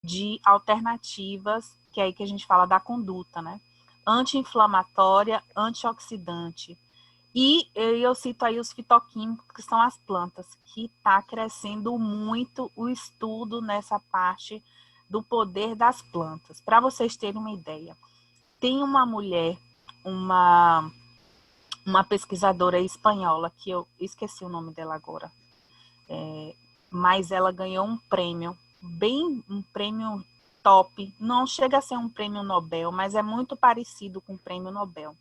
de alternativas, que é aí que a gente fala da conduta, né? Anti-inflamatória, antioxidante. E eu cito aí os fitoquímicos, que são as plantas, que está crescendo muito o estudo nessa parte do poder das plantas. Para vocês terem uma ideia, tem uma mulher, uma pesquisadora espanhola, que eu esqueci o nome dela agora, mas ela ganhou um prêmio, um prêmio top, não chega a ser um prêmio Nobel, mas é muito parecido com o prêmio Nobel.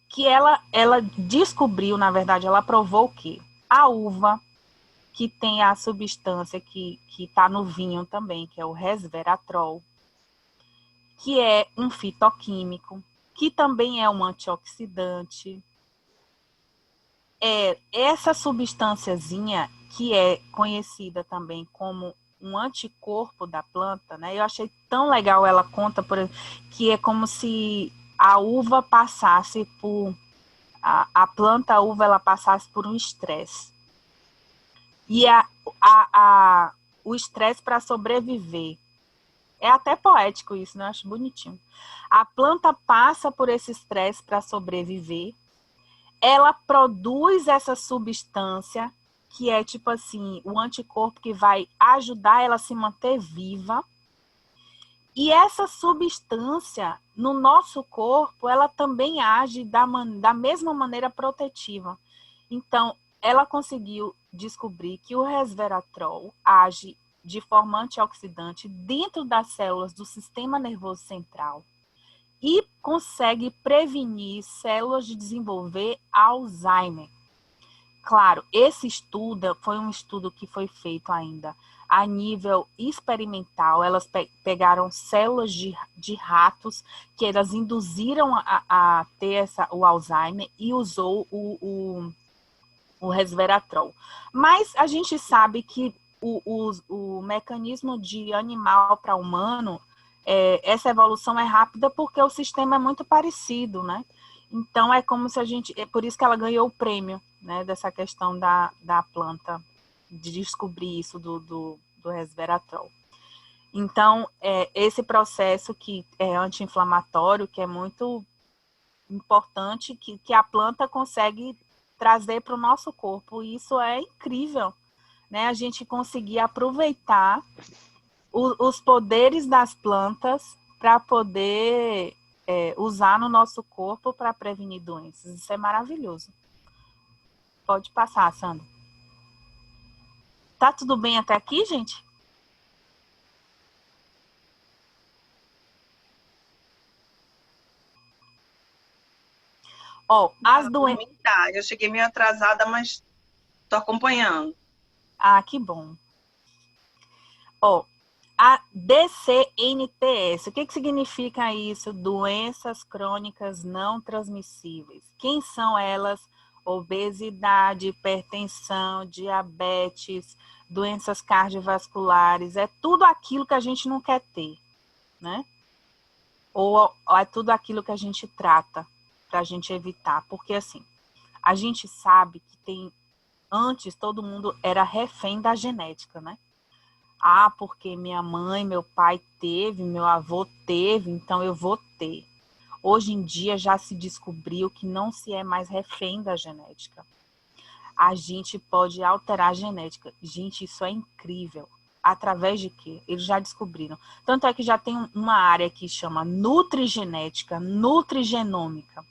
Que ela descobriu, na verdade, ela provou que a uva, que tem a substância que está no vinho também, que é o resveratrol, que é um fitoquímico, que também é um antioxidante. Essa substânciazinha, que é conhecida também como um anticorpo da planta, né? Eu achei tão legal, ela conta, por exemplo, que é como se a uva passasse por... A planta, a uva, ela passasse por um estresse. E o estresse para sobreviver. É até poético isso, né? Eu acho bonitinho. A planta passa por esse estresse para sobreviver. Ela produz essa substância, que é tipo assim, o anticorpo que vai ajudar ela a se manter viva. E essa substância, no nosso corpo, ela também age da mesma maneira protetiva. Então, ela conseguiu descobrir que o resveratrol age de forma antioxidante dentro das células do sistema nervoso central e consegue prevenir células de desenvolver Alzheimer. Claro, esse estudo foi um estudo que foi feito ainda a nível experimental. Elas pegaram células de ratos que elas induziram a ter o Alzheimer e usou o resveratrol. Mas a gente sabe que o mecanismo de animal para humano, essa evolução é rápida porque o sistema é muito parecido, né? Então, é como se a gente... É por isso que ela ganhou o prêmio, né, dessa questão da planta, de descobrir isso do resveratrol. Então, esse processo que é anti-inflamatório, que é muito importante, que a planta consegue trazer para o nosso corpo. E isso é incrível, né? A gente conseguir aproveitar os poderes das plantas para poder usar no nosso corpo para prevenir doenças. Isso é maravilhoso. Pode passar, Sandra. Tá tudo bem até aqui, gente? Ó, as doenças... Eu cheguei meio atrasada, mas estou acompanhando. Ah, que bom. Ó, a DCNTS, o que significa isso? Doenças crônicas não transmissíveis. Quem são elas? Obesidade, hipertensão, diabetes, doenças cardiovasculares, é tudo aquilo que a gente não quer ter, né? Ou é tudo aquilo que a gente trata para a gente evitar. Porque, assim, a gente sabe que antes todo mundo era refém da genética, né? Ah, porque minha mãe, meu pai teve, meu avô teve, então eu vou ter. Hoje em dia já se descobriu que não se é mais refém da genética. A gente pode alterar a genética. Gente, isso é incrível. Através de quê? Eles já descobriram. Tanto é que já tem uma área que chama nutrigenética, nutrigenômica,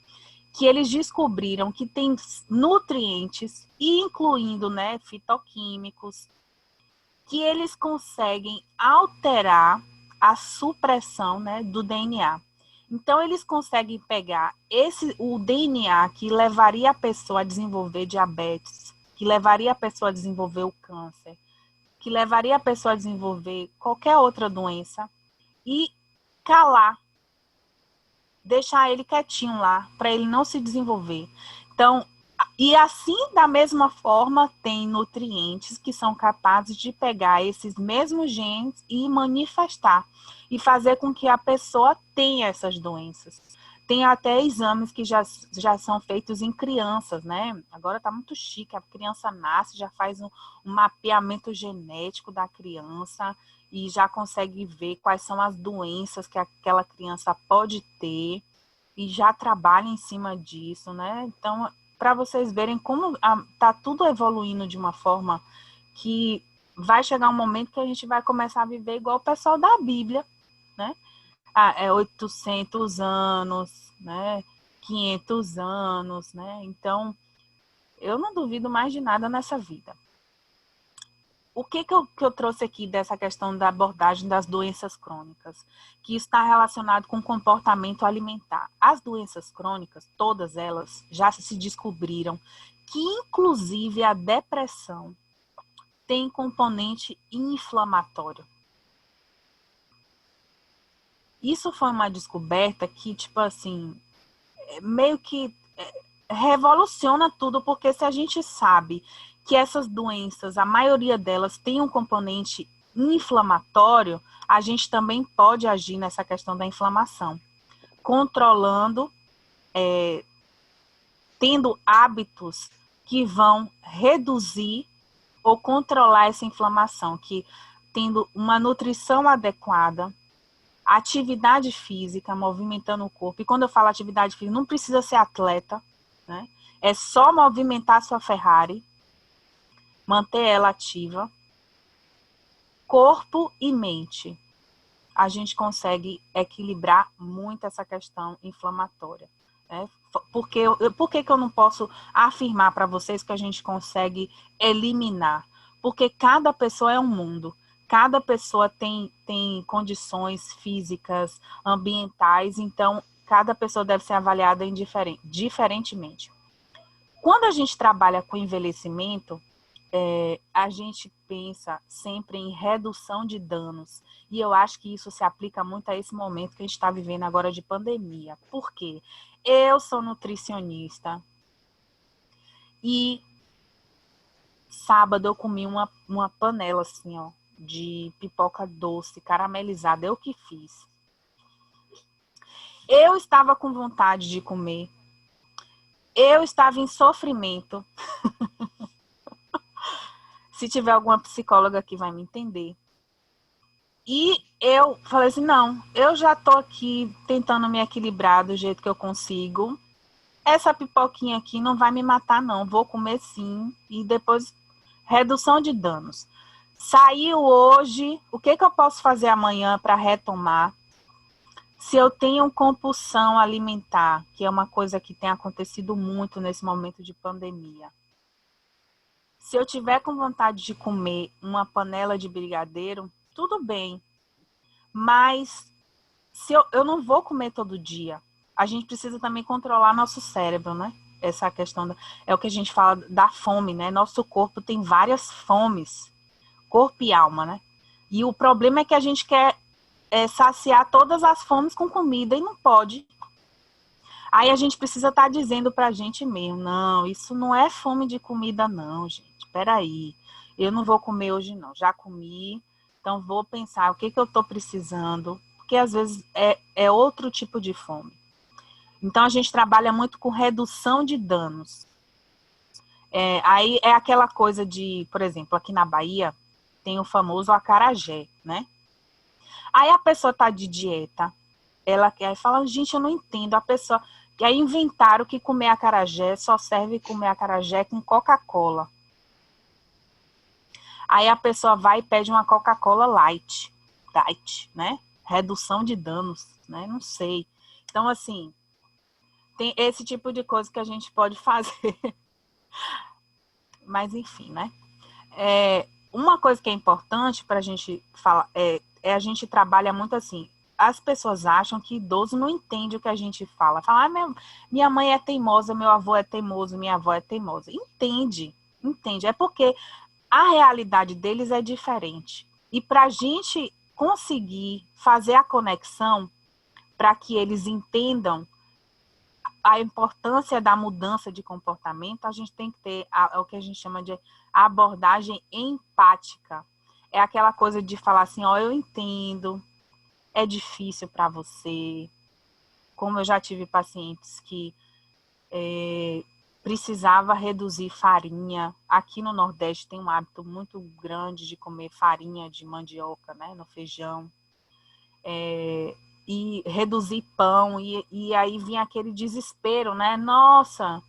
que eles descobriram que tem nutrientes, incluindo, né, fitoquímicos, que eles conseguem alterar a supressão, né, do DNA. Então, eles conseguem pegar o DNA que levaria a pessoa a desenvolver diabetes, que levaria a pessoa a desenvolver o câncer, que levaria a pessoa a desenvolver qualquer outra doença, e calar, deixar ele quietinho lá, para ele não se desenvolver. Então, e assim, da mesma forma, tem nutrientes que são capazes de pegar esses mesmos genes e manifestar, e fazer com que a pessoa tenha essas doenças. Tem até exames que já são feitos em crianças, né? Agora tá muito chique, a criança nasce, já faz um mapeamento genético da criança e já consegue ver quais são as doenças que aquela criança pode ter e já trabalha em cima disso, né? Então, para vocês verem como tá tudo evoluindo de uma forma que vai chegar um momento que a gente vai começar a viver igual o pessoal da Bíblia, né? É 800 anos, né? 500 anos, né? Então, eu não duvido mais de nada nessa vida. O que eu trouxe aqui dessa questão da abordagem das doenças crônicas? Que está relacionado com o comportamento alimentar. As doenças crônicas, todas elas, já se descobriram que, inclusive, a depressão tem componente inflamatório. Isso foi uma descoberta que, tipo assim, meio que revoluciona tudo, porque se a gente sabe que essas doenças, a maioria delas tem um componente inflamatório, a gente também pode agir nessa questão da inflamação, controlando, tendo hábitos que vão reduzir ou controlar essa inflamação, que tendo uma nutrição adequada, atividade física, movimentando o corpo. E quando eu falo atividade física, não precisa ser atleta, né? É só movimentar a sua Ferrari, manter ela ativa. Corpo e mente. A gente consegue equilibrar muito essa questão inflamatória, né? Por que eu não posso afirmar para vocês que a gente consegue eliminar? Porque cada pessoa é um mundo. Cada pessoa tem condições físicas, ambientais, então cada pessoa deve ser avaliada diferentemente. Quando a gente trabalha com envelhecimento, a gente pensa sempre em redução de danos. E eu acho que isso se aplica muito a esse momento que a gente está vivendo agora de pandemia. Por quê? Eu sou nutricionista e sábado eu comi uma panela assim, ó, de pipoca doce, caramelizada. Eu que fiz. Eu estava com vontade de comer. Eu estava em sofrimento. Se tiver alguma psicóloga aqui vai me entender. E eu falei assim, não, eu já tô aqui tentando me equilibrar do jeito que eu consigo. Essa pipoquinha aqui não vai me matar, não. Vou comer sim. E depois, redução de danos. Saiu hoje, o que eu posso fazer amanhã para retomar? Se eu tenho compulsão alimentar, que é uma coisa que tem acontecido muito nesse momento de pandemia. Se eu tiver com vontade de comer uma panela de brigadeiro, tudo bem. Mas se eu não vou comer todo dia. A gente precisa também controlar nosso cérebro, né? Essa questão é o que a gente fala da fome, né? Nosso corpo tem várias fomes, corpo e alma, né? E o problema é que a gente quer saciar todas as fomes com comida e não pode. Aí a gente precisa estar dizendo pra gente mesmo, não, isso não é fome de comida não, gente. Peraí, eu não vou comer hoje não, já comi, então vou pensar o que eu estou precisando, porque às vezes é outro tipo de fome. Então a gente trabalha muito com redução de danos. Aí é aquela coisa de, por exemplo, aqui na Bahia tem o famoso acarajé, né? Aí a pessoa tá de dieta, ela quer fala, gente, eu não entendo, a pessoa que aí inventaram que comer acarajé só serve comer acarajé com Coca-Cola. Aí a pessoa vai e pede uma Coca-Cola light, né? Redução de danos, né? Não sei. Então, assim, tem esse tipo de coisa que a gente pode fazer. Mas, enfim, né? Uma coisa que é importante para a gente falar a gente trabalha muito assim. As pessoas acham que idoso não entende o que a gente fala. Fala, minha mãe é teimosa, meu avô é teimoso, minha avó é teimosa. Entende. É porque a realidade deles é diferente. E para a gente conseguir fazer a conexão para que eles entendam a importância da mudança de comportamento, a gente tem que ter o que a gente chama de abordagem empática. É aquela coisa de falar assim, ó, eu entendo, é difícil para você, como eu já tive pacientes que precisava reduzir farinha. Aqui no Nordeste tem um hábito muito grande de comer farinha de mandioca, né, no feijão. E reduzir pão, e aí vinha aquele desespero, né? Nossa,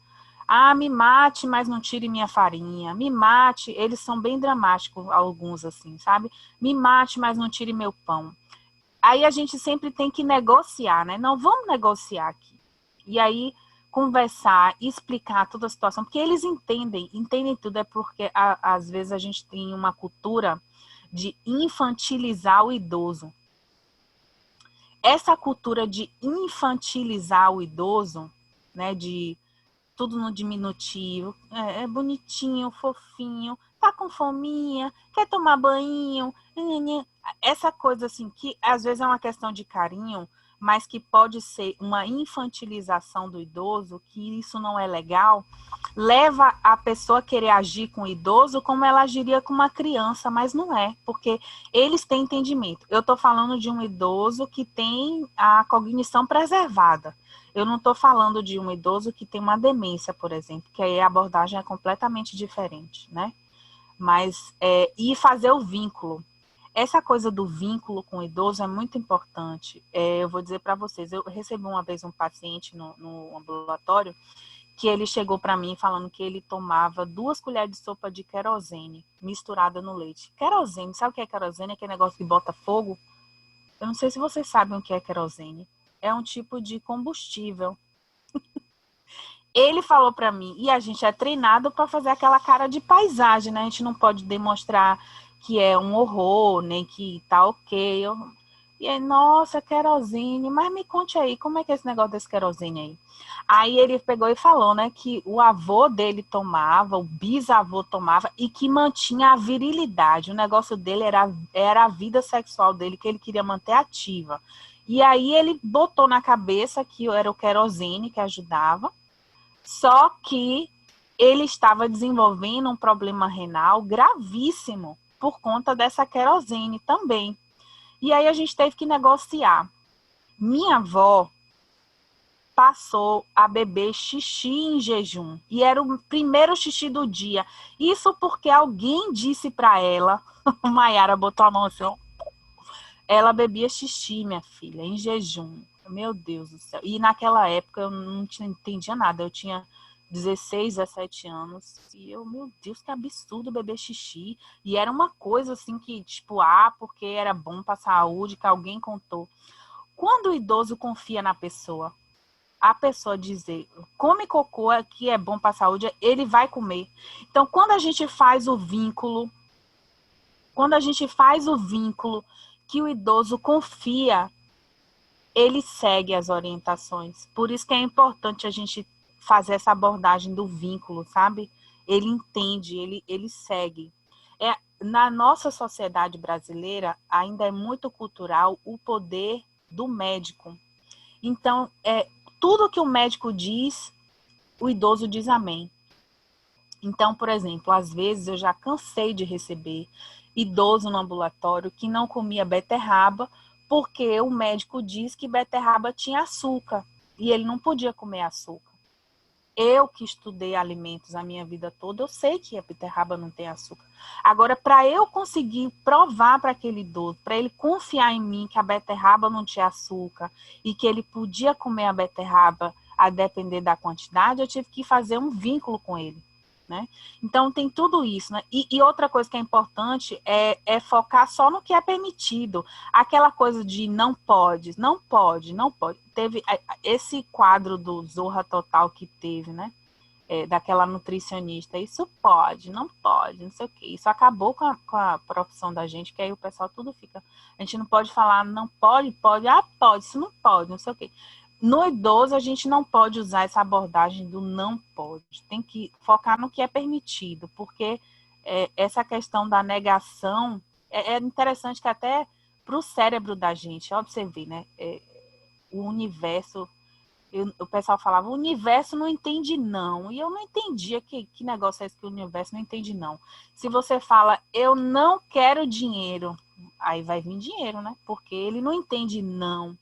me mate, mas não tire minha farinha. Me mate, eles são bem dramáticos, alguns assim, sabe? Me mate, mas não tire meu pão. Aí a gente sempre tem que negociar, né? Não, vamos negociar aqui. E aí conversar, explicar toda a situação, porque eles entendem tudo, é porque às vezes a gente tem uma cultura de infantilizar o idoso. Essa cultura de infantilizar o idoso, né, de tudo no diminutivo, é bonitinho, fofinho, tá com fominha, quer tomar banho, essa coisa assim, que às vezes é uma questão de carinho, mas que pode ser uma infantilização do idoso, que isso não é legal, leva a pessoa a querer agir com o idoso como ela agiria com uma criança, mas não é, porque eles têm entendimento. Eu estou falando de um idoso que tem a cognição preservada. Eu não estou falando de um idoso que tem uma demência, por exemplo, que aí a abordagem é completamente diferente, né? Mas, e fazer o vínculo. Essa coisa do vínculo com o idoso é muito importante. Eu vou dizer para vocês, eu recebi uma vez um paciente no ambulatório, que ele chegou para mim falando que ele tomava 2 colheres de sopa de querosene misturada no leite. Querosene, sabe o que é querosene? Aquele negócio que bota fogo? Eu não sei se vocês sabem o que é querosene. É um tipo de combustível. Ele falou para mim, e a gente é treinado para fazer aquela cara de paisagem, né? A gente não pode demonstrar que é um horror, nem que tá ok. E aí, nossa, querosene, mas me conte aí, como é que é esse negócio desse querosene aí? Aí ele pegou e falou, né, que o avô dele tomava, o bisavô tomava, e que mantinha a virilidade. O negócio dele era a vida sexual dele, que ele queria manter ativa. E aí ele botou na cabeça que era o querosene que ajudava, só que ele estava desenvolvendo um problema renal gravíssimo por conta dessa querosene também. E aí a gente teve que negociar. Minha avó passou a beber xixi em jejum. E era o primeiro xixi do dia. Isso porque alguém disse para ela, Maiara botou a mão assim, ela bebia xixi, minha filha, em jejum. Meu Deus do céu. E naquela época eu não entendia nada. Eu tinha 16, 17 anos. E eu, meu Deus, que absurdo beber xixi. E era uma coisa assim que, tipo, porque era bom para a saúde, que alguém contou. Quando o idoso confia na pessoa, a pessoa dizer, come cocô que é bom para a saúde, ele vai comer. Então, quando a gente faz o vínculo, que o idoso confia, ele segue as orientações. Por isso que é importante a gente fazer essa abordagem do vínculo, sabe? Ele entende, ele segue. Na nossa sociedade brasileira, ainda é muito cultural o poder do médico. Então, tudo que o médico diz, o idoso diz amém. Então, por exemplo, às vezes eu já cansei de receber idoso no ambulatório que não comia beterraba porque o médico diz que beterraba tinha açúcar e ele não podia comer açúcar. Eu que estudei alimentos a minha vida toda, eu sei que a beterraba não tem açúcar. Agora, para eu conseguir provar para aquele idoso, para ele confiar em mim que a beterraba não tinha açúcar e que ele podia comer a beterraba a depender da quantidade, eu tive que fazer um vínculo com ele. Né? Então tem tudo isso, né? E outra coisa que é importante é focar só no que é permitido. Aquela coisa de não pode. Teve esse quadro do Zorra Total que teve, né? Daquela nutricionista, isso pode, não pode, não sei o quê. Isso acabou com a profissão da gente, que aí o pessoal tudo fica. A gente não pode falar, não pode, pode, pode, isso não pode, não sei o quê. No idoso, a gente não pode usar essa abordagem do não pode. Tem que focar no que é permitido, porque essa questão da negação é interessante que até para o cérebro da gente, ó, você vê, né? O universo, o pessoal falava, o universo não entende não. E eu não entendia que negócio é esse que o universo não entende não. Se você fala, eu não quero dinheiro, aí vai vir dinheiro, né? Porque ele não entende não.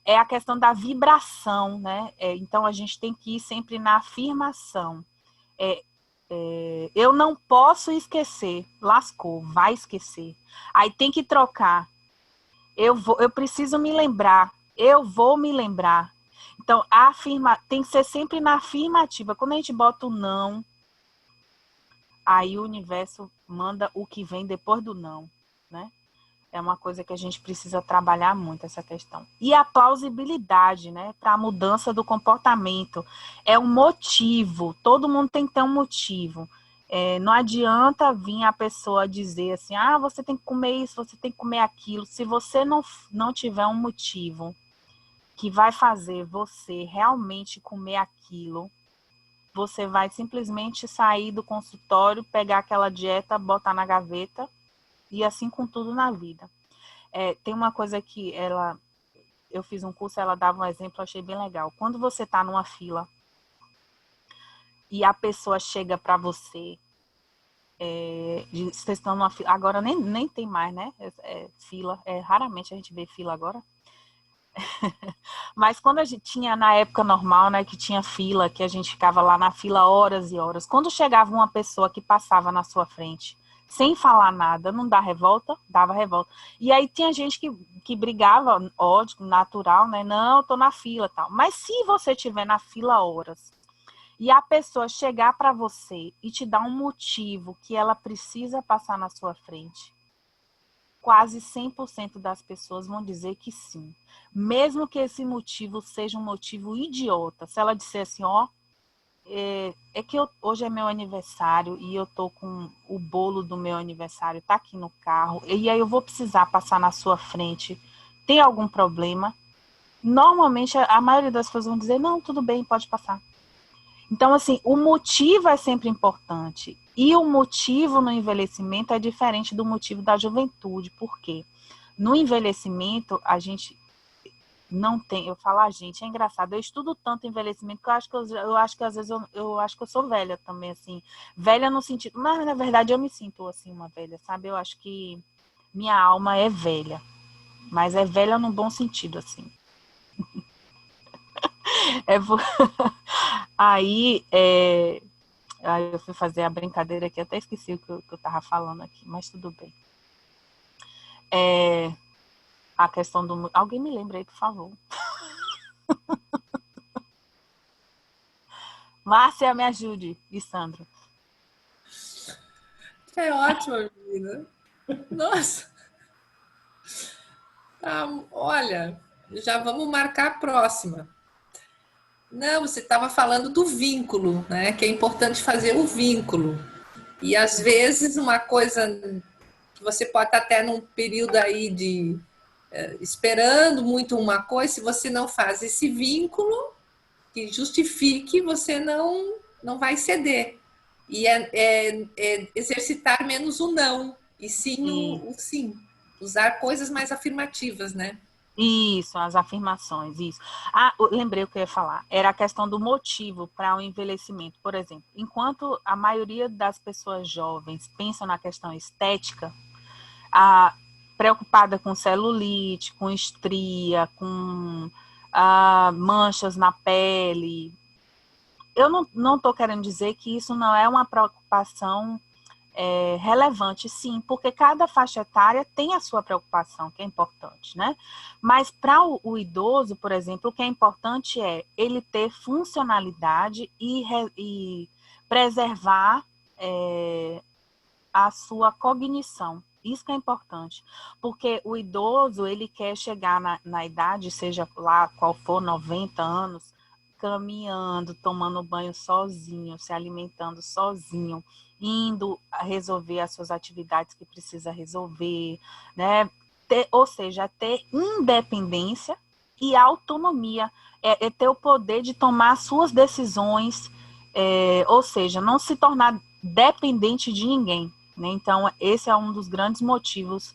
é a questão da vibração, né? Então, a gente tem que ir sempre na afirmação. Eu não posso esquecer. Lascou, vai esquecer. Aí tem que trocar. Eu preciso me lembrar. Eu vou me lembrar. Então, tem que ser sempre na afirmativa. Quando a gente bota o não, aí o universo manda o que vem depois do não, né? É uma coisa que a gente precisa trabalhar muito, essa questão. E a plausibilidade, né? Para a mudança do comportamento. É um motivo. Todo mundo tem que ter um motivo. Não adianta vir a pessoa dizer assim, você tem que comer isso, você tem que comer aquilo. Se você não tiver um motivo que vai fazer você realmente comer aquilo, você vai simplesmente sair do consultório, pegar aquela dieta, botar na gaveta, e assim com tudo na vida. Tem uma coisa que eu fiz um curso, ela dava um exemplo, eu achei bem legal. Quando você está numa fila e a pessoa chega para você, vocês estão numa fila, agora nem tem mais, né? Fila, raramente a gente vê fila agora. Mas quando a gente tinha, na época normal, né, que tinha fila, que a gente ficava lá na fila horas e horas, quando chegava uma pessoa que passava na sua frente, sem falar nada, não dá revolta? Dava revolta. E aí tinha gente que brigava, ódio, natural, né? Não, eu tô na fila e tal. Mas se você estiver na fila horas e a pessoa chegar para você e te dar um motivo que ela precisa passar na sua frente, quase 100% das pessoas vão dizer que sim. Mesmo que esse motivo seja um motivo idiota. Se ela disser assim, que hoje é meu aniversário e eu tô com o bolo do meu aniversário, tá aqui no carro, e aí eu vou precisar passar na sua frente, tem algum problema? Normalmente, a maioria das pessoas vão dizer, não, tudo bem, pode passar. Então, assim, o motivo é sempre importante. E o motivo no envelhecimento é diferente do motivo da juventude. Por quê? No envelhecimento, a gente não tem... Eu falo, gente, é engraçado. Eu estudo tanto envelhecimento que eu acho que às vezes eu acho que eu sou velha também, assim. Velha no sentido... Mas, na verdade, eu me sinto, assim, uma velha, sabe? Eu acho que minha alma é velha. Mas é velha no bom sentido, assim. Aí, Aí eu fui fazer a brincadeira aqui, até esqueci o que eu tava falando aqui, mas tudo bem. A questão do... Alguém me lembra aí, por favor. Márcia, me ajude. E Sandro. É ótimo, menina. Nossa. Olha, já vamos marcar a próxima. Não, você estava falando do vínculo, né? Que é importante fazer o vínculo. E às vezes uma coisa que você pode estar até num período aí de esperando muito uma coisa, se você não faz esse vínculo que justifique, você não vai ceder. E é exercitar menos o não, e sim o sim. Usar coisas mais afirmativas, né? Isso, as afirmações, isso. Lembrei o que eu ia falar. Era a questão do motivo para o envelhecimento. Por exemplo, enquanto a maioria das pessoas jovens pensam na questão estética, preocupada com celulite, com estria, com manchas na pele. Eu não estou querendo dizer que isso não é uma preocupação relevante, sim, porque cada faixa etária tem a sua preocupação, que é importante, né? Mas para o idoso, por exemplo, o que é importante é ele ter funcionalidade e preservar a sua cognição. Isso que é importante, porque o idoso, ele quer chegar na idade, seja lá qual for, 90 anos, caminhando, tomando banho sozinho, se alimentando sozinho, indo a resolver as suas atividades que precisa resolver, né? Ou seja, ter independência e autonomia, é ter o poder de tomar suas decisões, ou seja, não se tornar dependente de ninguém. Né? Então, esse é um dos grandes motivos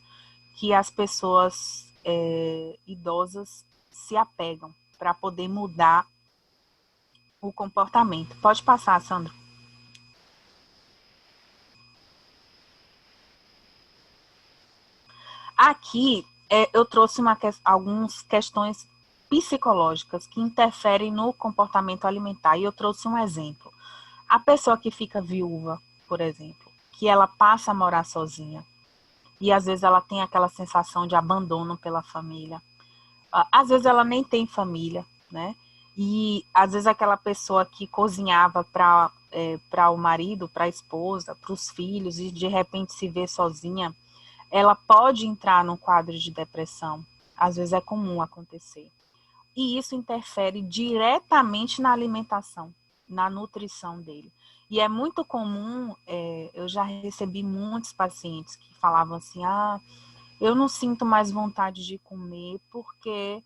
que as pessoas idosas se apegam para poder mudar o comportamento. Pode passar, Sandro. Aqui eu trouxe algumas questões psicológicas que interferem no comportamento alimentar. E eu trouxe um exemplo. A pessoa que fica viúva, por exemplo, que ela passa a morar sozinha, e às vezes ela tem aquela sensação de abandono pela família. Às vezes ela nem tem família, né? E às vezes aquela pessoa que cozinhava para o marido, para a esposa, para os filhos, e de repente se vê sozinha, ela pode entrar num quadro de depressão. Às vezes é comum acontecer. E isso interfere diretamente na alimentação, na nutrição dele. E é muito comum, eu já recebi muitos pacientes que falavam assim, eu não sinto mais vontade de comer porque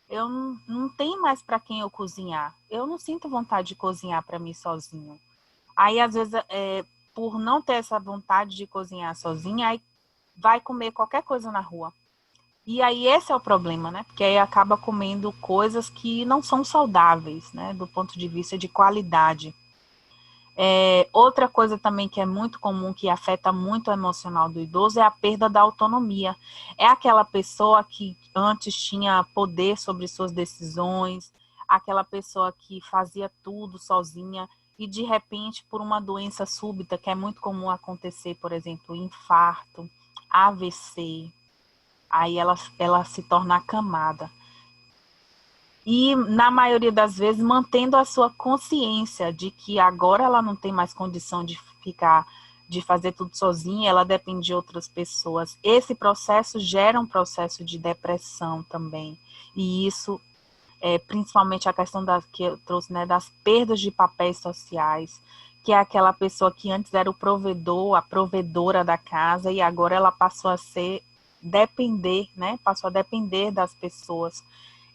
eu não tenho mais para quem eu cozinhar. Eu não sinto vontade de cozinhar para mim sozinho. Aí, às vezes, por não ter essa vontade de cozinhar sozinha, aí vai comer qualquer coisa na rua. E aí esse é o problema, né? Porque aí acaba comendo coisas que não são saudáveis, né? Do ponto de vista de qualidade. Outra coisa também que é muito comum, que afeta muito o emocional do idoso, é a perda da autonomia. É aquela pessoa que antes tinha poder sobre suas decisões, aquela pessoa que fazia tudo sozinha e de repente por uma doença súbita, que é muito comum acontecer, por exemplo, infarto, AVC, aí ela se torna acamada. E, na maioria das vezes, mantendo a sua consciência de que agora ela não tem mais condição de fazer tudo sozinha, ela depende de outras pessoas. Esse processo gera um processo de depressão também. E isso, principalmente a questão que eu trouxe, né, das perdas de papéis sociais, que é aquela pessoa que antes era o provedor, a provedora da casa, e agora ela passou a passou a depender das pessoas.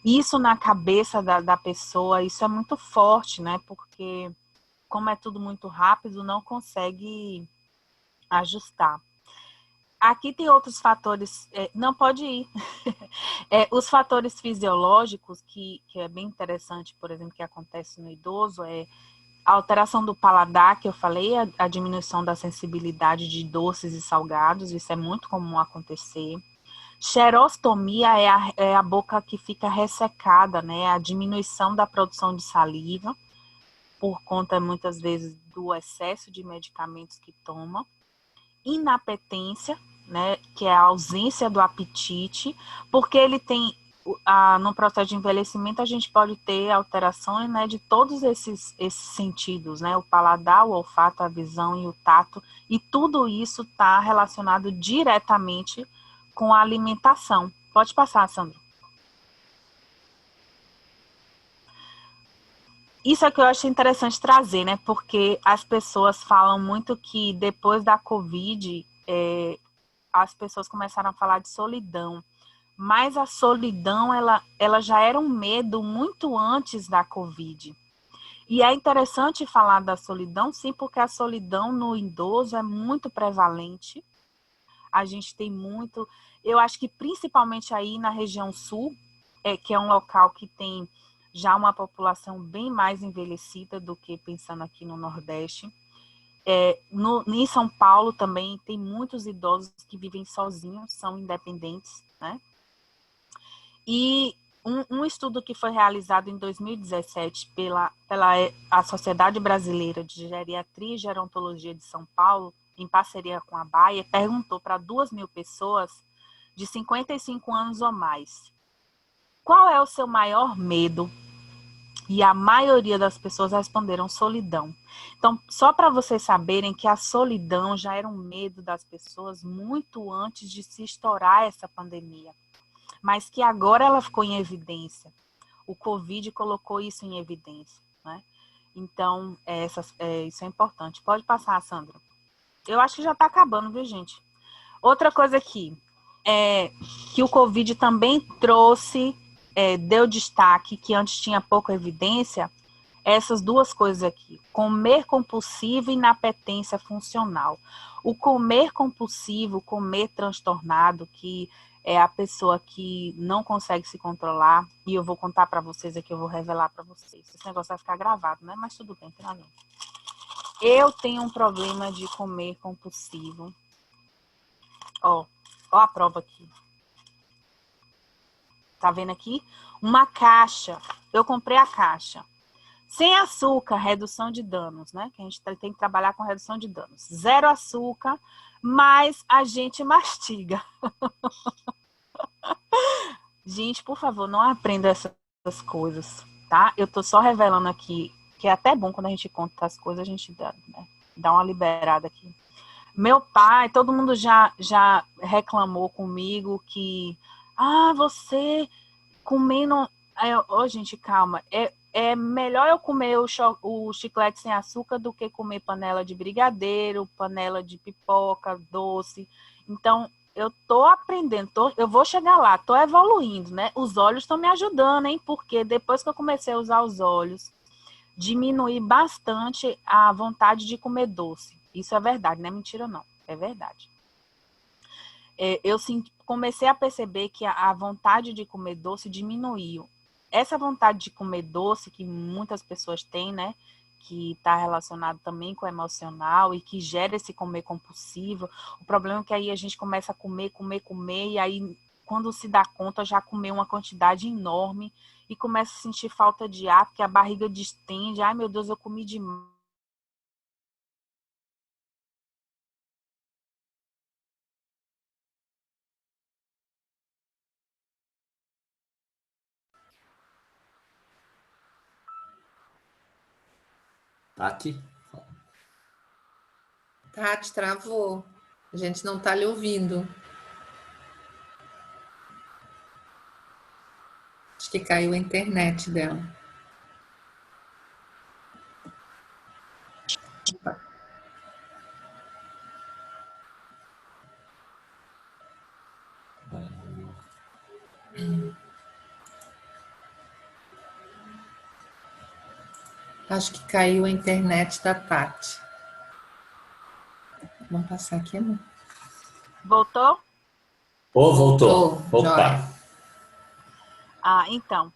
Isso na cabeça da pessoa, isso é muito forte, né? Porque como é tudo muito rápido, não consegue ajustar. Aqui tem outros fatores, não pode ir. Os fatores fisiológicos, que é bem interessante, por exemplo, que acontece no idoso, é a alteração do paladar, que eu falei, a diminuição da sensibilidade de doces e salgados, isso é muito comum acontecer. Xerostomia é a boca que fica ressecada, né? A diminuição da produção de saliva, por conta, muitas vezes, do excesso de medicamentos que toma. Inapetência, né? Que é a ausência do apetite, porque ele tem, no processo de envelhecimento, a gente pode ter alterações, né, de todos esses sentidos, né? O paladar, o olfato, a visão e o tato, e tudo isso está relacionado diretamente com a alimentação. Pode passar, Sandro. Isso é que eu acho interessante trazer, né? Porque as pessoas falam muito que depois da Covid, as pessoas começaram a falar de solidão. Mas a solidão, ela já era um medo muito antes da Covid. E é interessante falar da solidão, sim, porque a solidão no idoso é muito prevalente. A gente tem muito, eu acho que principalmente aí na região sul, que é um local que tem já uma população bem mais envelhecida do que pensando aqui no Nordeste. Em São Paulo também tem muitos idosos que vivem sozinhos, são independentes, né? E um estudo que foi realizado em 2017 pela a Sociedade Brasileira de Geriatria e Gerontologia de São Paulo, em parceria com a Baia, perguntou para 2.000 pessoas de 55 anos ou mais: qual é o seu maior medo? E a maioria das pessoas responderam solidão. Então, só para vocês saberem que a solidão já era um medo das pessoas muito antes de se estourar essa pandemia, mas que agora ela ficou em evidência. O Covid colocou isso em evidência, né? Então, isso é importante. Pode passar, Sandra. Eu acho que já está acabando, viu, gente? Outra coisa aqui, que o Covid também trouxe, deu destaque, que antes tinha pouca evidência, essas duas coisas aqui: comer compulsivo e inapetência funcional. O comer compulsivo, comer transtornado, que é a pessoa que não consegue se controlar, e eu vou contar para vocês aqui, eu vou revelar para vocês. Esse negócio vai ficar gravado, né? Mas tudo bem, finalmente. Eu tenho um problema de comer compulsivo. Ó a prova aqui. Tá vendo aqui? Uma caixa. Eu comprei a caixa. Sem açúcar, redução de danos, né? Que a gente tem que trabalhar com redução de danos. Zero açúcar, mas a gente mastiga. Gente, por favor, não aprenda essas coisas, tá? Eu tô só revelando aqui, que é até bom quando a gente conta as coisas, a gente dá, né? Dá uma liberada aqui. Meu pai, todo mundo já reclamou comigo que, você comendo... gente, calma. É melhor eu comer o chiclete sem açúcar do que comer panela de brigadeiro, panela de pipoca, doce. Então, eu tô aprendendo, eu vou chegar lá, tô evoluindo, né? Os óleos estão me ajudando, hein? Porque depois que eu comecei a usar os óleos, diminui bastante a vontade de comer doce. Isso é verdade, não é mentira, não. É verdade. Eu comecei a perceber que a vontade de comer doce diminuiu. Essa vontade de comer doce que muitas pessoas têm, né? Que está relacionado também com o emocional e que gera esse comer compulsivo. O problema é que aí a gente começa a comer, e aí quando se dá conta já comeu uma quantidade enorme e começa a sentir falta de ar, porque a barriga distende. Ai, meu Deus, eu comi demais. Tati? Tati, travou. A gente não tá lhe ouvindo. Acho que caiu a internet dela. Acho que caiu a internet da Tati. Vamos passar aqui, amor? Voltou? Voltou. Joia. Opa. Então,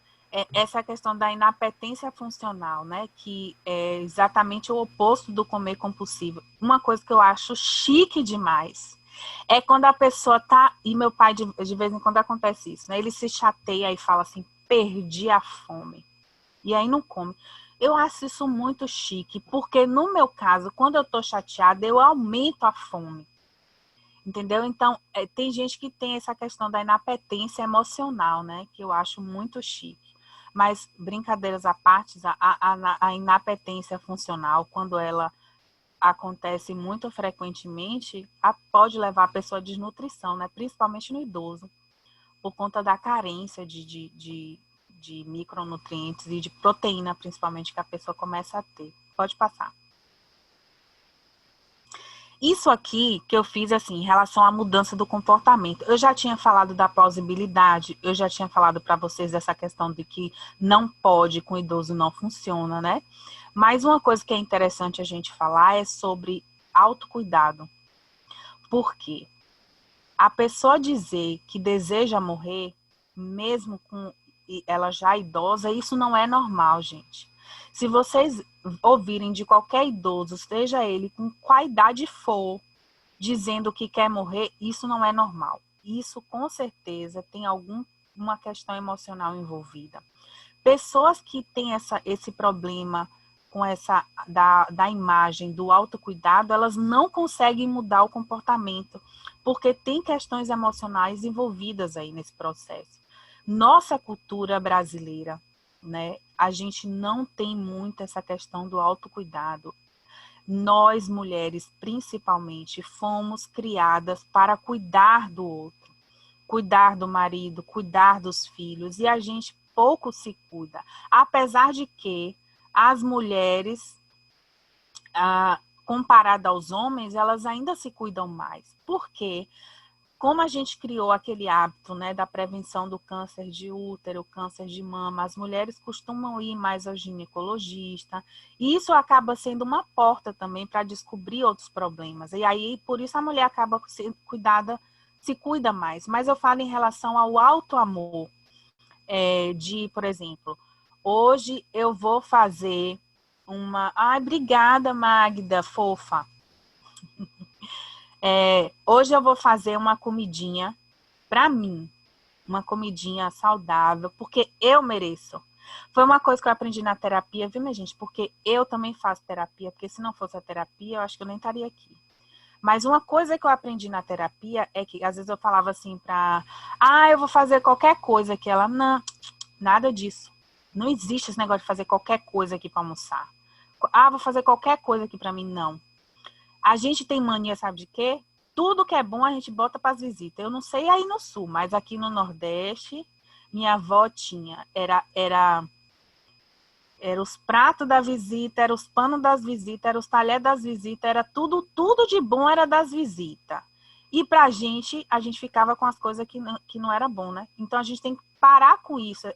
essa questão da inapetência funcional, né? Que é exatamente o oposto do comer compulsivo. Uma coisa que eu acho chique demais é quando a pessoa tá... E meu pai, de vez em quando acontece isso, né? Ele se chateia e fala assim, perdi a fome. E aí não come. Eu acho isso muito chique, porque no meu caso, quando eu tô chateada, eu aumento a fome. Entendeu? Então, tem gente que tem essa questão da inapetência emocional, né? Que eu acho muito chique. Mas, brincadeiras à parte, a inapetência funcional, quando ela acontece muito frequentemente, pode levar a pessoa à desnutrição, né? Principalmente no idoso, por conta da carência de micronutrientes e de proteína, principalmente, que a pessoa começa a ter. Pode passar. Isso aqui que eu fiz, assim, em relação à mudança do comportamento. Eu já tinha falado da plausibilidade, eu já tinha falado para vocês dessa questão de que não pode, com idoso não funciona, né? Mas uma coisa que é interessante a gente falar é sobre autocuidado. Por quê? A pessoa dizer que deseja morrer, mesmo com ela já idosa, isso não é normal, gente. Se vocês ouvirem de qualquer idoso, seja ele com qual idade for, dizendo que quer morrer, isso não é normal. Isso, com certeza, tem uma questão emocional envolvida. Pessoas que têm esse problema com da imagem, do autocuidado, elas não conseguem mudar o comportamento, porque tem questões emocionais envolvidas aí nesse processo. Nossa cultura brasileira, né? A gente não tem muito essa questão do autocuidado. Nós, mulheres, principalmente, fomos criadas para cuidar do outro, cuidar do marido, cuidar dos filhos, e a gente pouco se cuida. Apesar de que as mulheres, comparada aos homens, elas ainda se cuidam mais. Por quê? Como a gente criou aquele hábito, né, da prevenção do câncer de útero, câncer de mama, as mulheres costumam ir mais ao ginecologista, e isso acaba sendo uma porta também para descobrir outros problemas. E aí, por isso, a mulher acaba sendo cuidada, se cuida mais. Mas eu falo em relação ao auto-amor, por exemplo, hoje eu vou fazer uma... Ai, obrigada, Magda, fofa. Hoje eu vou fazer uma comidinha para mim, uma comidinha saudável, porque eu mereço. Foi uma coisa que eu aprendi na terapia, viu, minha gente? Porque eu também faço terapia, porque se não fosse a terapia, eu acho que eu nem estaria aqui. Mas uma coisa que eu aprendi na terapia é que, às vezes, eu falava assim eu vou fazer qualquer coisa aqui. Ela, não, nada disso. Não existe esse negócio de fazer qualquer coisa aqui para almoçar. Vou fazer qualquer coisa aqui para mim, não. A gente tem mania, sabe de quê? Tudo que é bom a gente bota para as visitas. Eu não sei aí no sul, mas aqui no Nordeste, minha avó tinha. Era os pratos da visita, era os panos das visitas, era os talheres das visitas, era tudo de bom era das visitas. E a gente ficava com as coisas que não era bom, né? Então a gente tem que parar com isso.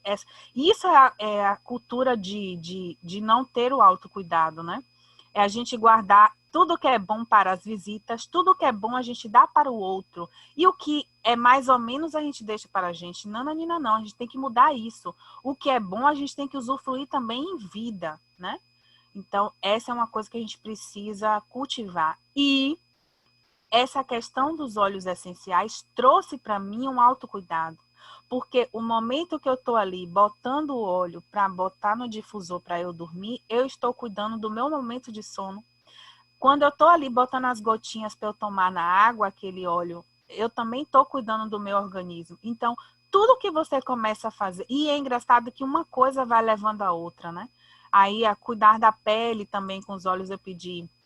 Isso é a cultura de não ter o autocuidado, né? É a gente guardar tudo que é bom para as visitas, tudo que é bom a gente dá para o outro. E o que é mais ou menos a gente deixa para a gente. Não, Nina, não. A gente tem que mudar isso. O que é bom a gente tem que usufruir também em vida, né? Então, essa é uma coisa que a gente precisa cultivar. E essa questão dos óleos essenciais trouxe para mim um autocuidado. Porque o momento que eu estou ali botando o óleo para botar no difusor para eu dormir, eu estou cuidando do meu momento de sono. Quando eu estou ali botando as gotinhas para eu tomar na água aquele óleo, eu também estou cuidando do meu organismo. Então, tudo que você começa a fazer, e é engraçado que uma coisa vai levando a outra, né? Aí, a cuidar da pele também com os óleos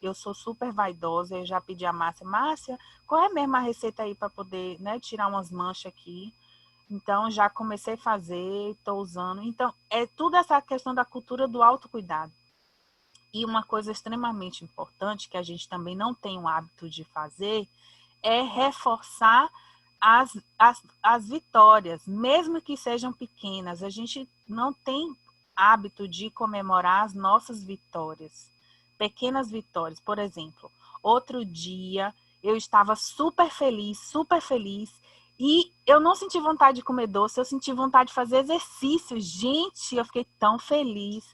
eu sou super vaidosa, eu já pedi a Márcia, qual é mesmo a receita aí para poder, né, tirar umas manchas aqui? Então, já comecei a fazer, estou usando. Então, é tudo essa questão da cultura do autocuidado. E uma coisa extremamente importante que a gente também não tem o hábito de fazer é reforçar as vitórias, mesmo que sejam pequenas. A gente não tem hábito de comemorar as nossas vitórias, pequenas vitórias. Por exemplo, outro dia eu estava super feliz, e eu não senti vontade de comer doce, eu senti vontade de fazer exercício. Gente, eu fiquei tão feliz.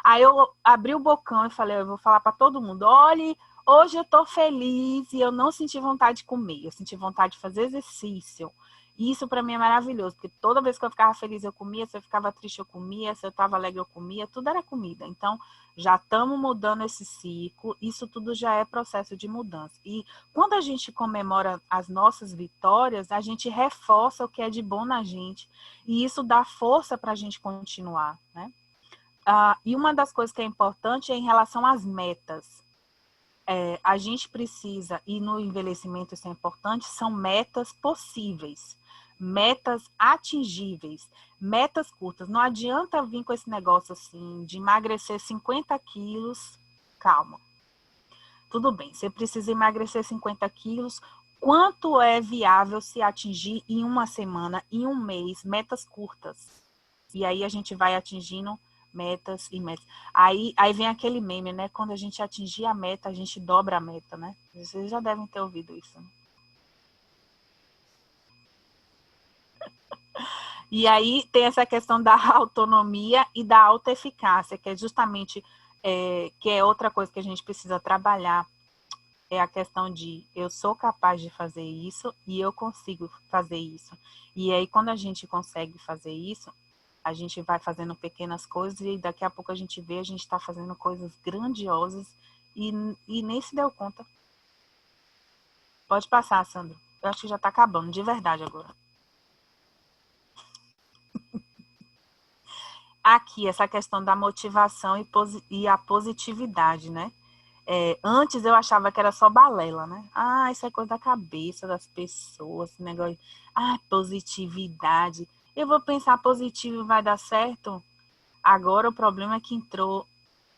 Aí eu abri o bocão e falei, eu vou falar para todo mundo, olhe, hoje eu estou feliz e eu não senti vontade de comer, eu senti vontade de fazer exercício. E isso para mim é maravilhoso, porque toda vez que eu ficava feliz eu comia, se eu ficava triste eu comia, se eu estava alegre eu comia, tudo era comida. Então, já estamos mudando esse ciclo, isso tudo já é processo de mudança. E quando a gente comemora as nossas vitórias, a gente reforça o que é de bom na gente, e isso dá força para a gente continuar, né? E uma das coisas que é importante é em relação às metas. A gente precisa, e no envelhecimento isso é importante, são metas possíveis, metas atingíveis, metas curtas. Não adianta vir com esse negócio assim, de emagrecer 50 quilos, calma. Tudo bem, você precisa emagrecer 50 quilos, quanto é viável se atingir em uma semana, em um mês, metas curtas? E aí a gente vai atingindo metas e metas. Aí vem aquele meme, né? Quando a gente atingir a meta, a gente dobra a meta, né? Vocês já devem ter ouvido isso, né? E aí tem essa questão da autonomia e da autoeficácia, que é justamente que é outra coisa que a gente precisa trabalhar. É a questão de eu sou capaz de fazer isso e eu consigo fazer isso. E aí, quando a gente consegue fazer isso, a gente vai fazendo pequenas coisas e daqui a pouco a gente vê, a gente está fazendo coisas grandiosas e nem se deu conta. Pode passar, Sandro. Eu acho que já está acabando, de verdade agora. Aqui, essa questão da motivação e a positividade, né? Antes eu achava que era só balela, né? Isso é coisa da cabeça das pessoas, esse negócio. Positividade. Eu vou pensar positivo e vai dar certo? Agora o problema é que entrou.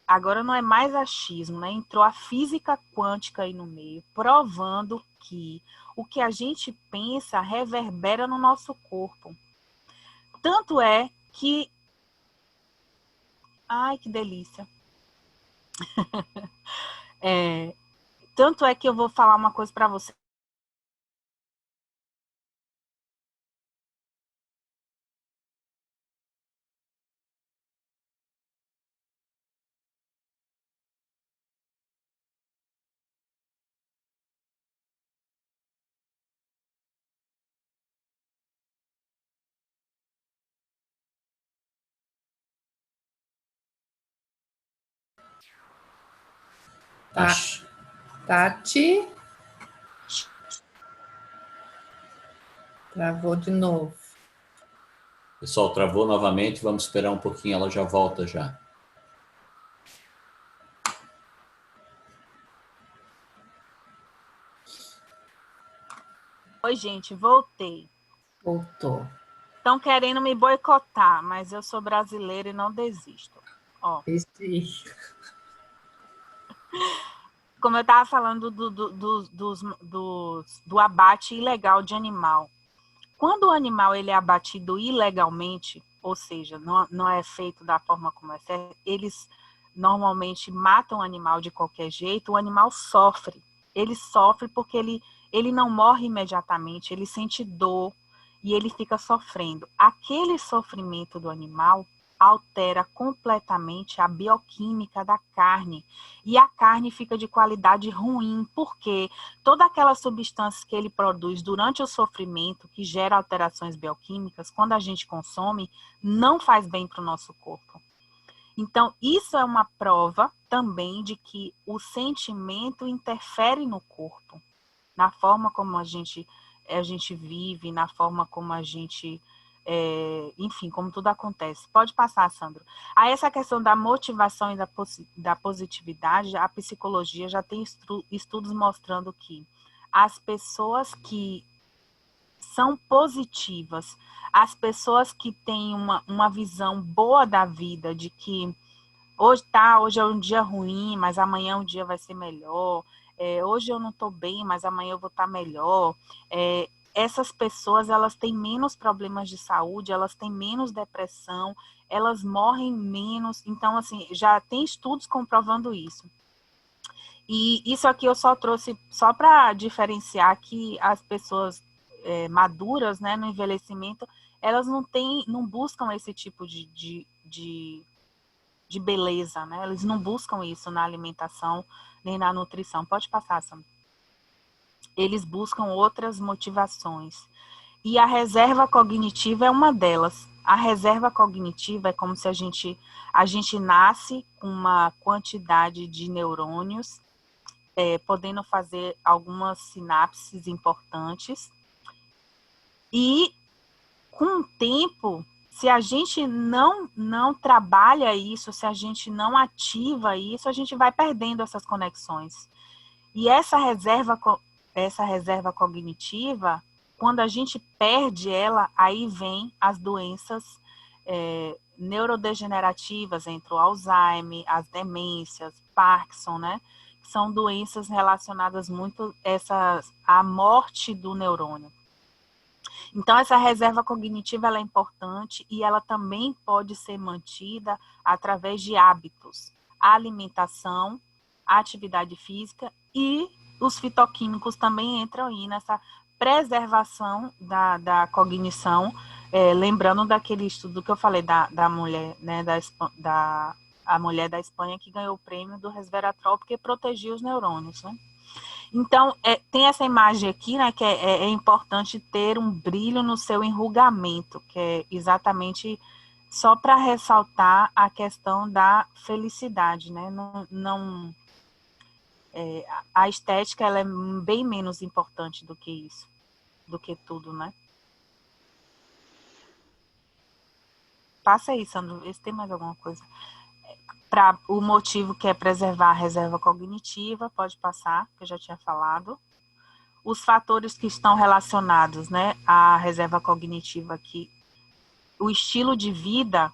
Agora não é mais achismo, né? Entrou a física quântica aí no meio, provando que o que a gente pensa reverbera no nosso corpo. Tanto é que. Ai, que delícia. Tanto é que eu vou falar uma coisa para você. Acho. Tati. Travou de novo. Pessoal, travou novamente. Vamos esperar um pouquinho, ela já volta já. Oi, gente, voltei. Voltou. Estão querendo me boicotar, mas eu sou brasileira e não desisto. Ó, como eu estava falando do abate ilegal de animal. Quando o animal ele é abatido ilegalmente, ou seja, não é feito da forma como é certo, eles normalmente matam o animal de qualquer jeito, o animal sofre. Ele sofre porque ele não morre imediatamente, ele sente dor e ele fica sofrendo. Aquele sofrimento do animal altera completamente a bioquímica da carne e a carne fica de qualidade ruim, porque toda aquela substância que ele produz durante o sofrimento, que gera alterações bioquímicas, quando a gente consome, não faz bem para o nosso corpo. Então, isso é uma prova também de que o sentimento interfere no corpo, na forma como a gente vive, na forma como a gente, enfim, como tudo acontece. Pode passar, Sandro. A essa questão da motivação e da positividade, a psicologia já tem estudos mostrando que as pessoas que são positivas, as pessoas que têm uma visão boa da vida, de que hoje é um dia ruim, mas amanhã um dia vai ser melhor. Hoje eu não estou bem, mas amanhã eu vou estar melhor. Essas pessoas, elas têm menos problemas de saúde, elas têm menos depressão, elas morrem menos. Então, assim, já tem estudos comprovando isso. E isso aqui eu só trouxe só para diferenciar que as pessoas maduras, né, no envelhecimento, elas não buscam esse tipo de beleza, né? Eles não buscam isso na alimentação nem na nutrição. Pode passar, Sam. Eles buscam outras motivações. E a reserva cognitiva é uma delas. A reserva cognitiva é como se a gente nasce com uma quantidade de neurônios, podendo fazer algumas sinapses importantes. E com o tempo, se a gente não trabalha isso, se a gente não ativa isso, a gente vai perdendo essas conexões. E essa reserva cognitiva, quando a gente perde ela, aí vem as doenças neurodegenerativas, entre o Alzheimer, as demências, Parkinson, né? São doenças relacionadas muito à morte do neurônio. Então, essa reserva cognitiva ela é importante e ela também pode ser mantida através de hábitos, a alimentação, a atividade física e os fitoquímicos também entram aí nessa preservação da cognição, lembrando daquele estudo que eu falei da mulher, né, a mulher da Espanha que ganhou o prêmio do resveratrol porque protegia os neurônios, né? Então, tem essa imagem aqui, né, que é importante ter um brilho no seu enrugamento, que é exatamente só para ressaltar a questão da felicidade, né? A estética ela é bem menos importante do que isso, do que tudo, né? Passa aí, Sandro, vê se tem mais alguma coisa. Para o motivo que é preservar a reserva cognitiva, pode passar, que eu já tinha falado. Os fatores que estão relacionados, né, à reserva cognitiva aqui, o estilo de vida,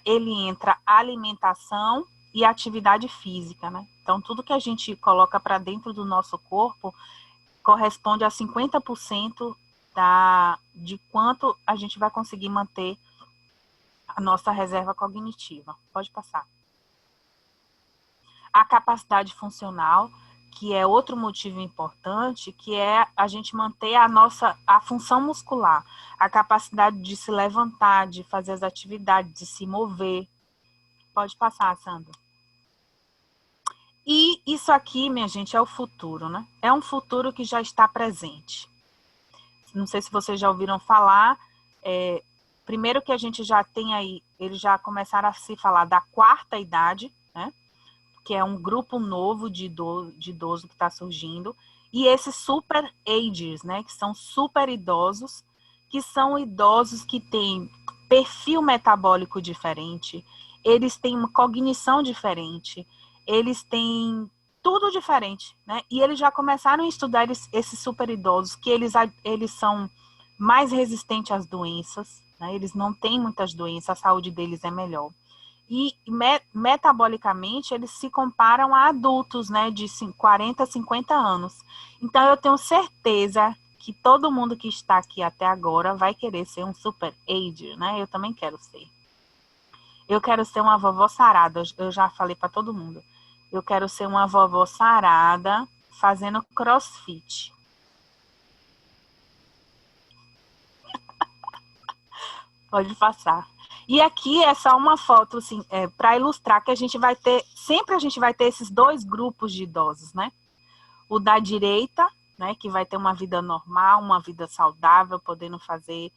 ele entra alimentação e atividade física, né? Então, tudo que a gente coloca para dentro do nosso corpo corresponde a 50% de quanto a gente vai conseguir manter a nossa reserva cognitiva. Pode passar. A capacidade funcional, que é outro motivo importante, que é a gente manter a função muscular, a capacidade de se levantar, de fazer as atividades, de se mover. Pode passar, Sandra. E isso aqui, minha gente, é o futuro, né? É um futuro que já está presente. Não sei se vocês já ouviram falar, primeiro que a gente já tem aí, eles já começaram a se falar da quarta idade, né? que é um grupo novo de idoso que está surgindo, e esses super agers, né, que são super idosos, que são idosos que têm perfil metabólico diferente, eles têm uma cognição diferente, eles têm tudo diferente, né? E eles já começaram a estudar esses super idosos, que eles são mais resistentes às doenças, né? Eles não têm muitas doenças, a saúde deles é melhor. E metabolicamente eles se comparam a adultos, né, de 40, 50 anos. Então eu tenho certeza que todo mundo que está aqui até agora vai querer ser um super ager, né? Eu também quero ser. Eu quero ser uma vovó sarada, eu já falei para todo mundo. Eu quero ser uma vovó sarada fazendo crossfit. Pode passar. E aqui é só uma foto, assim, para ilustrar que sempre a gente vai ter esses dois grupos de idosos, né? O da direita, né, que vai ter uma vida normal, uma vida saudável, podendo fazer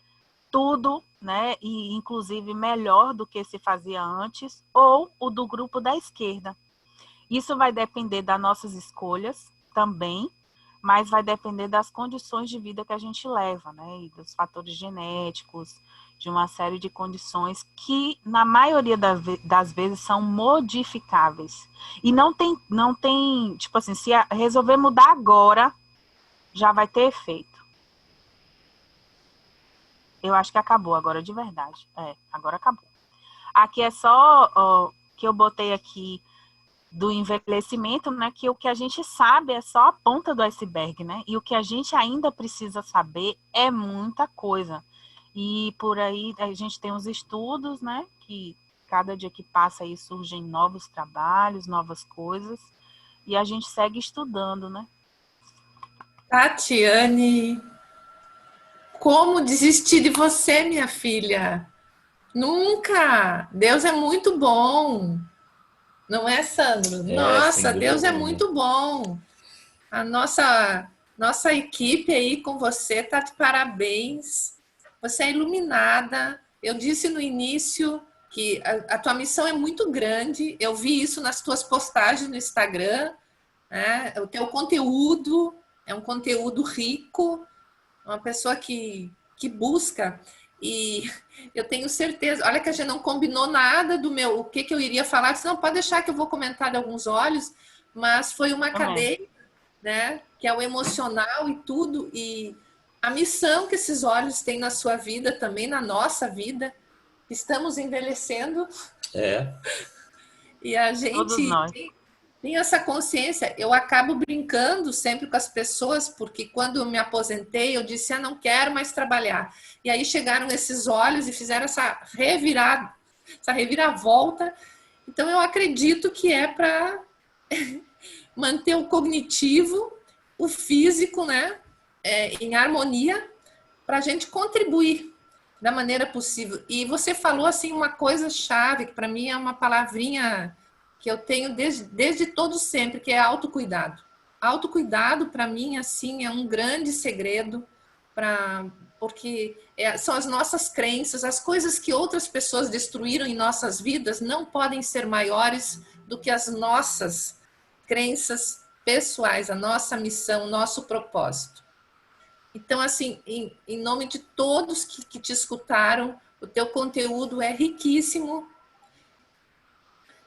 tudo, né, e inclusive melhor do que se fazia antes, ou o do grupo da esquerda. Isso vai depender das nossas escolhas também, mas vai depender das condições de vida que a gente leva, né, e dos fatores genéticos, de uma série de condições que, na maioria das vezes, são modificáveis. E não tem, tipo assim, se resolver mudar agora, já vai ter efeito. Eu acho que acabou agora, de verdade. Agora acabou. Aqui é só que eu botei aqui do envelhecimento, né? Que o que a gente sabe é só a ponta do iceberg, né? E o que a gente ainda precisa saber é muita coisa. E por aí a gente tem os estudos, né? Que cada dia que passa aí surgem novos trabalhos, novas coisas. E a gente segue estudando, né? Tatiane, como desistir de você, minha filha? Nunca! Deus é muito bom. Não é, Sandro? Sem Nossa, dúvida Deus é alguma. muito bom. A nossa equipe aí com você tá de parabéns. Você é iluminada. Eu disse no início que a tua missão é muito grande. Eu vi isso nas tuas postagens no Instagram, né? O teu conteúdo é um conteúdo rico, uma pessoa que busca. E eu tenho certeza, olha que a gente não combinou nada do o que eu iria falar, disse, não, pode deixar que eu vou comentar de alguns olhos, mas foi uma cadeia, né, que é o emocional e tudo, e a missão que esses olhos têm na sua vida, também na nossa vida, estamos envelhecendo. E a Todos gente nós. tem essa consciência. Eu acabo brincando sempre com as pessoas, porque quando eu me aposentei, eu disse, não quero mais trabalhar. E aí chegaram esses olhos e fizeram essa reviravolta. Então, eu acredito que é para manter o cognitivo, o físico, né, em harmonia, para a gente contribuir da maneira possível. E você falou assim uma coisa chave, que para mim é uma palavrinha que eu tenho desde todo sempre, que é autocuidado. Autocuidado, para mim, assim, é um grande segredo, porque são as nossas crenças, as coisas que outras pessoas destruíram em nossas vidas não podem ser maiores do que as nossas crenças pessoais, a nossa missão, o nosso propósito. Então, assim, em nome de todos que te escutaram, o teu conteúdo é riquíssimo.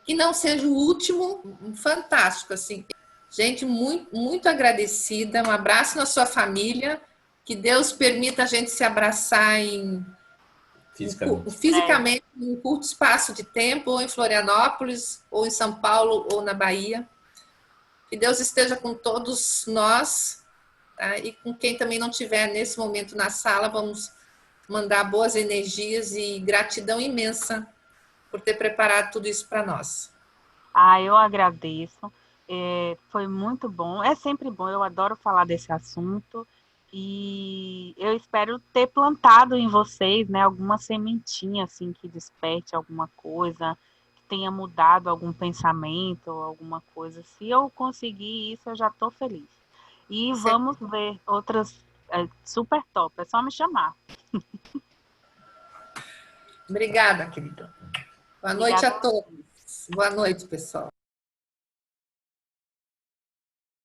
Que não seja o último, fantástico, assim. Gente, muito, muito agradecida. Um abraço na sua família. Que Deus permita a gente se abraçar fisicamente em um curto espaço de tempo, ou em Florianópolis, ou em São Paulo, ou na Bahia. Que Deus esteja com todos nós, tá? E com quem também não estiver nesse momento na sala, vamos mandar boas energias e gratidão imensa por ter preparado tudo isso para nós. Eu agradeço. Foi muito bom. É sempre bom, eu adoro falar desse assunto. E eu espero ter plantado em vocês, né, alguma sementinha assim que desperte alguma coisa, que tenha mudado algum pensamento, alguma coisa. Se eu conseguir isso, eu já estou feliz. E vamos ver outras super top. É só me chamar. Obrigada, querida. Boa noite a todos. Boa noite, pessoal.